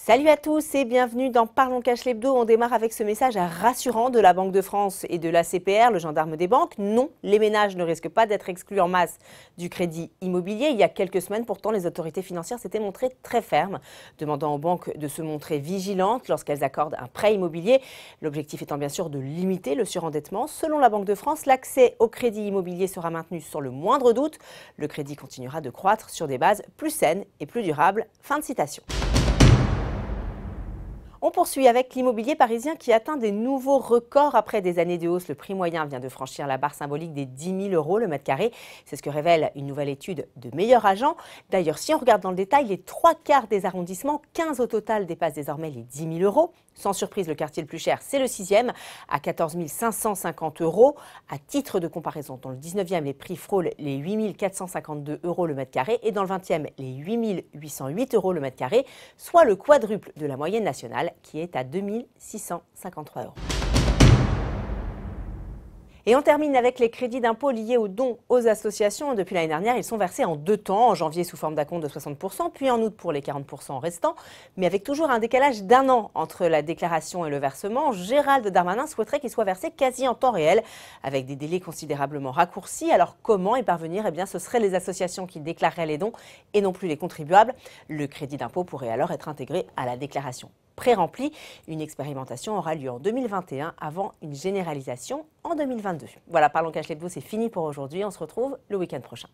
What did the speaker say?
Salut à tous et bienvenue dans Parlons Cash l'Hebdo. On démarre avec ce message rassurant de la Banque de France et de la CPR, le gendarme des banques. Non, les ménages ne risquent pas d'être exclus en masse du crédit immobilier. Il y a quelques semaines, pourtant, les autorités financières s'étaient montrées très fermes, demandant aux banques de se montrer vigilantes lorsqu'elles accordent un prêt immobilier. L'objectif étant bien sûr de limiter le surendettement. Selon la Banque de France, l'accès au crédit immobilier sera maintenu sur le moindre doute. Le crédit continuera de croître sur des bases plus saines et plus durables. Fin de citation. On poursuit avec l'immobilier parisien qui atteint des nouveaux records après des années de hausse. Le prix moyen vient de franchir la barre symbolique des 10 000 euros le mètre carré. C'est ce que révèle une nouvelle étude de Meilleur Agent. D'ailleurs, si on regarde dans le détail, les 3/4 des arrondissements, 15 au total, dépassent désormais les 10 000 euros. Sans surprise, le quartier le plus cher, c'est le 6e, à 14 550 euros. À titre de comparaison, dans le 19e, les prix frôlent les 8 452 euros le mètre carré et dans le 20e, les 8 808 euros le mètre carré, soit le quadruple de la moyenne nationale qui est à 2 653 euros. Et on termine avec les crédits d'impôt liés aux dons aux associations. Depuis l'année dernière, ils sont versés en 2 temps, en janvier sous forme d'acompte de 60%, puis en août pour les 40% restants, mais avec toujours un décalage d'1 an entre la déclaration et le versement. Gérald Darmanin souhaiterait qu'ils soient versés quasi en temps réel, avec des délais considérablement raccourcis. Alors comment y parvenir? Eh bien, ce seraient les associations qui déclareraient les dons et non plus les contribuables. Le crédit d'impôt pourrait alors être intégré à la déclaration pré-remplie. Une expérimentation aura lieu en 2021 avant une généralisation en 2022. Voilà, Parlons Cash l'Hebdo, c'est fini pour aujourd'hui. On se retrouve le week-end prochain.